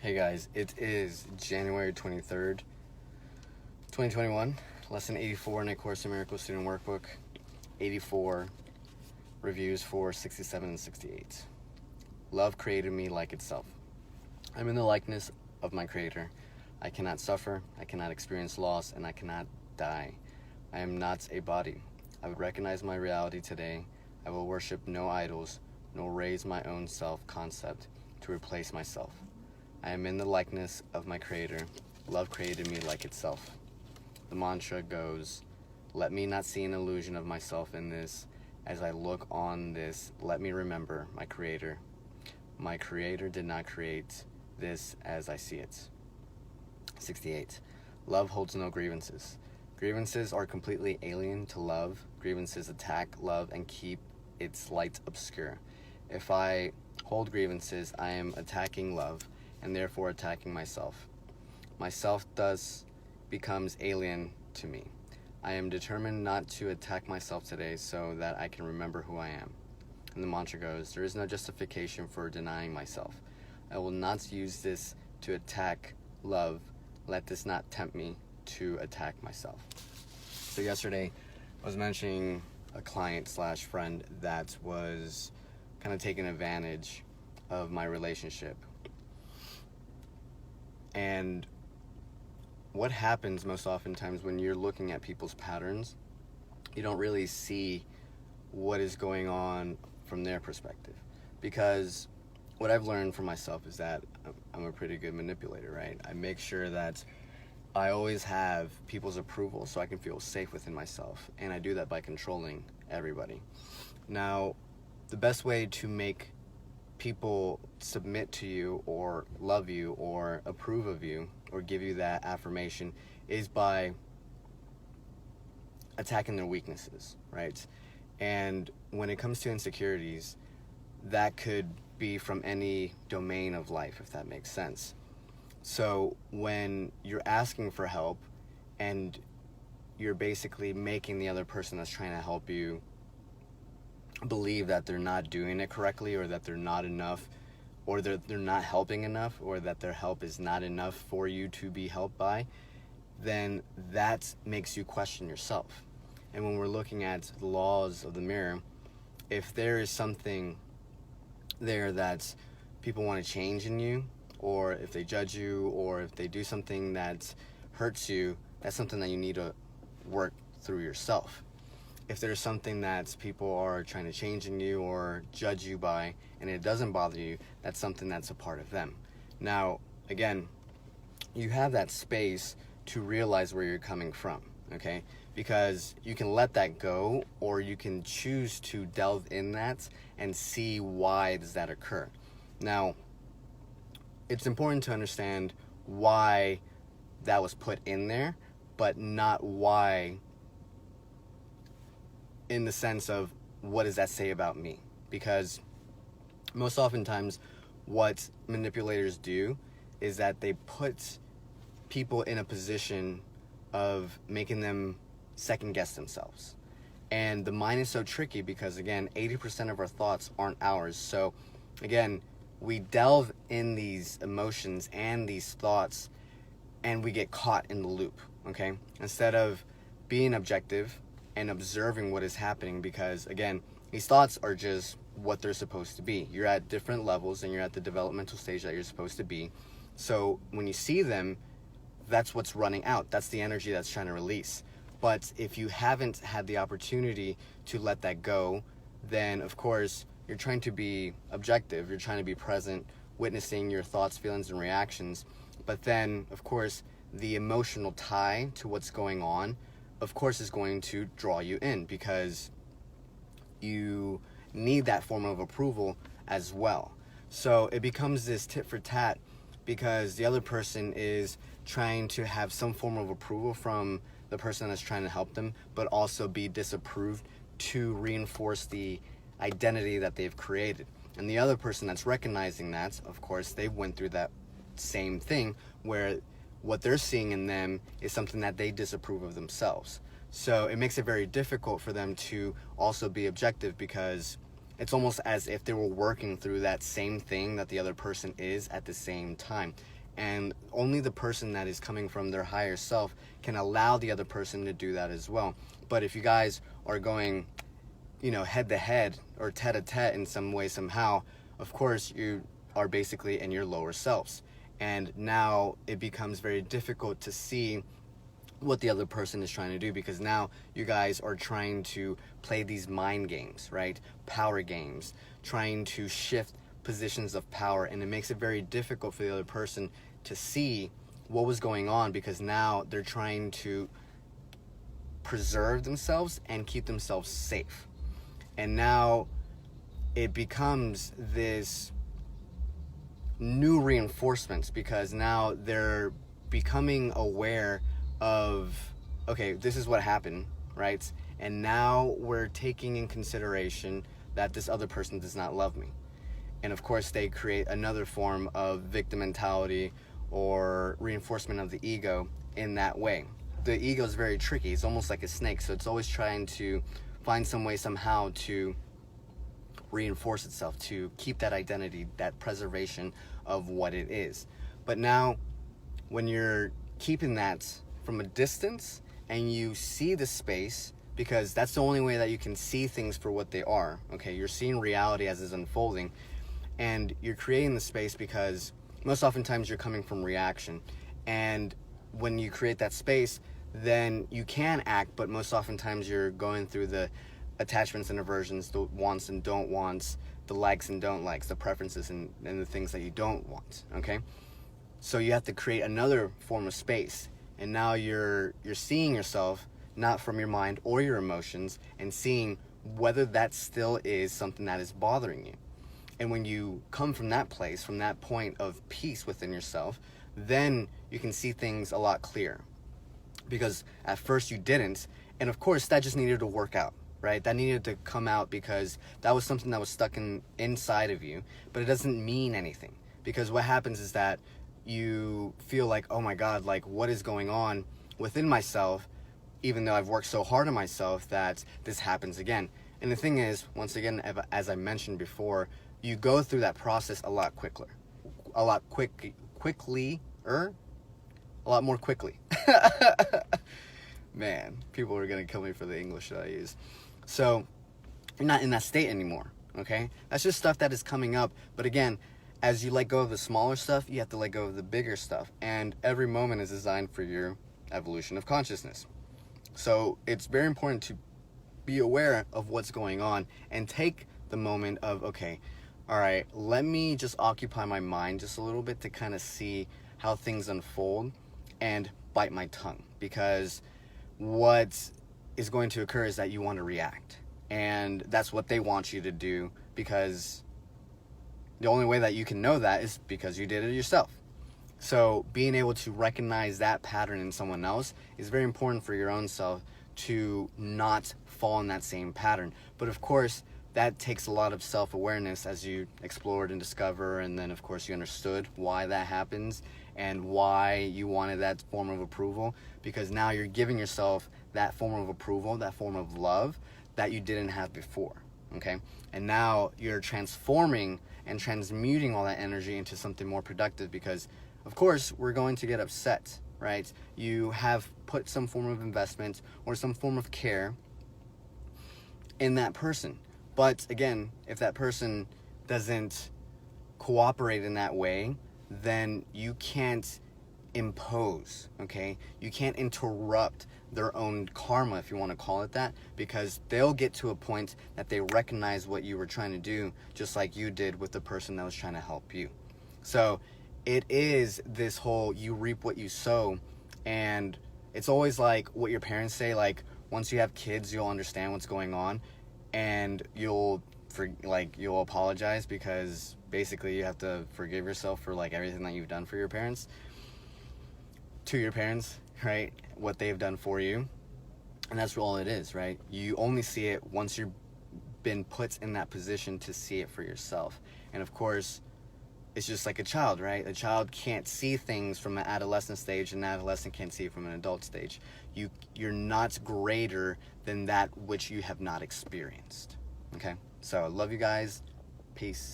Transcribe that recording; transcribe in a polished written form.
Hey guys, it is January 23rd, 2021, lesson 84 in A Course in Miracles student workbook, 84 reviews for 67 and 68. Love created me like itself. I'm in the likeness of my creator. I cannot suffer, I cannot experience loss, and I cannot die. I am not a body. I would recognize my reality today. I will worship no idols, nor raise my own self-concept to replace myself. I am in the likeness of my creator. Love created me like itself. The mantra goes, let me not see an illusion of myself in this. As I look on this, let me remember my creator. My creator did not create this as I see it. 68. Love holds no grievances. Grievances are completely alien to love. Grievances attack love and keep its light obscure. If I hold grievances, I am attacking love, and therefore attacking myself. Myself thus becomes alien to me. I am determined not to attack myself today so that I can remember who I am. And the mantra goes, there is no justification for denying myself. I will not use this to attack love. Let this not tempt me to attack myself. So yesterday, I was mentioning a client slash friend that was kind of taking advantage of my relationship. And what happens most oftentimes when you're looking at people's patterns, you don't really see what is going on from their perspective. Because what I've learned for myself is that I'm a pretty good manipulator, right? I make sure that I always have people's approval so I can feel safe within myself. And I do that by controlling everybody. Now, the best way to make people submit to you or love you or approve of you or give you that affirmation is by attacking their weaknesses, right? And when it comes to insecurities, that could be from any domain of life, if that makes sense. So when you're asking for help and you're basically making the other person that's trying to help you believe that they're not doing it correctly, or that they're not enough, or they're not helping enough, or that their help is not enough for you to be helped by, then that makes you question yourself. And when we're looking at the laws of the mirror, if there is something there that people want to change in you, or if they judge you, or if they do something that hurts you, that's something that you need to work through yourself. If there's something that people are trying to change in you or judge you by, and it doesn't bother you, that's something that's a part of them. Now, again, you have that space to realize where you're coming from, okay? Because you can let that go, or you can choose to delve in that and see why does that occur. Now, it's important to understand why that was put in there, but not why in the sense of what does that say about me? Because most oftentimes what manipulators do is that they put people in a position of making them second guess themselves. And the mind is so tricky because, again, 80% of our thoughts aren't ours. So again, we delve in these emotions and these thoughts and we get caught in the loop, okay? Instead of being objective and observing what is happening, because again, these thoughts are just what they're supposed to be. You're at different levels and you're at the developmental stage that you're supposed to be. So when you see them, that's what's running out. That's the energy that's trying to release. But if you haven't had the opportunity to let that go, then of course you're trying to be objective. You're trying to be present, witnessing your thoughts, feelings, and reactions. But then of course the emotional tie to what's going on, of course, is going to draw you in, because you need that form of approval as well. So it becomes this tit for tat, because the other person is trying to have some form of approval from the person that's trying to help them, but also be disapproved to reinforce the identity that they've created. And the other person that's recognizing that, of course, they went through that same thing where what they're seeing in them is something that they disapprove of themselves. So it makes it very difficult for them to also be objective, because it's almost as if they were working through that same thing that the other person is at the same time. And only the person that is coming from their higher self can allow the other person to do that as well. But if you guys are going, head to head or tete a tete in some way, somehow, of course, you are basically in your lower selves. And now it becomes very difficult to see what the other person is trying to do, because now you guys are trying to play these mind games, right? Power games, trying to shift positions of power, and it makes it very difficult for the other person to see what was going on, because now they're trying to preserve themselves and keep themselves safe. And now it becomes this new reinforcements, because now they're becoming aware of, okay, this is what happened, right? And now we're taking in consideration that this other person does not love me. And of course, they create another form of victim mentality or reinforcement of the ego in that way. The ego is very tricky. It's almost like a snake. So it's always trying to find some way, somehow, to reinforce itself, to keep that identity, that preservation of what it is. But now, when you're keeping that from a distance and you see the space, because that's the only way that you can see things for what they are, okay? You're seeing reality as it's unfolding, and you're creating the space because most oftentimes you're coming from reaction. And when you create that space, then you can act, but most oftentimes you're going through the attachments and aversions, the wants and don't wants, the likes and don't likes, the preferences and the things that you don't want, okay? So you have to create another form of space. And now you're seeing yourself not from your mind or your emotions, and seeing whether that still is something that is bothering you. And when you come from that place, from that point of peace within yourself, then you can see things a lot clearer. Because at first you didn't, and of course that just needed to work out, right? That needed to come out because that was something that was stuck inside of you, but it doesn't mean anything. Because what happens is that you feel like, oh my God, like what is going on within myself, even though I've worked so hard on myself, that this happens again. And the thing is, once again, as I mentioned before, you go through that process a lot more quickly. Man, people are gonna kill me for the English that I use. So you're not in that state anymore, okay? That's just stuff that is coming up. But again, as you let go of the smaller stuff, you have to let go of the bigger stuff. And every moment is designed for your evolution of consciousness. So it's very important to be aware of what's going on and take the moment of, okay, all right, let me just occupy my mind just a little bit to kind of see how things unfold and bite my tongue. Because what is going to occur is that you want to react. And that's what they want you to do, because the only way that you can know that is because you did it yourself. So being able to recognize that pattern in someone else is very important for your own self to not fall in that same pattern. But of course, that takes a lot of self-awareness as you explored and discover, and then of course you understood why that happens and why you wanted that form of approval, because now you're giving yourself that form of approval, that form of love that you didn't have before, okay? And now you're transforming and transmuting all that energy into something more productive, because of course we're going to get upset, right? You have put some form of investment or some form of care in that person. But again, if that person doesn't cooperate in that way, then you can't impose, okay? You can't interrupt their own karma, if you want to call it that, because they'll get to a point that they recognize what you were trying to do, just like you did with the person that was trying to help you. So it is this whole you reap what you sow, and it's always like what your parents say, like once you have kids, you'll understand what's going on, and you'll apologize, because basically you have to forgive yourself for like everything that you've done for your parents, to your parents, right? What they've done for you. And that's all it is, right? You only see it once you've been put in that position to see it for yourself. And of course, it's just like a child, right? A child can't see things from an adolescent stage, and an adolescent can't see it from an adult stage. You're not greater than that which you have not experienced, okay? So, love you guys. Peace.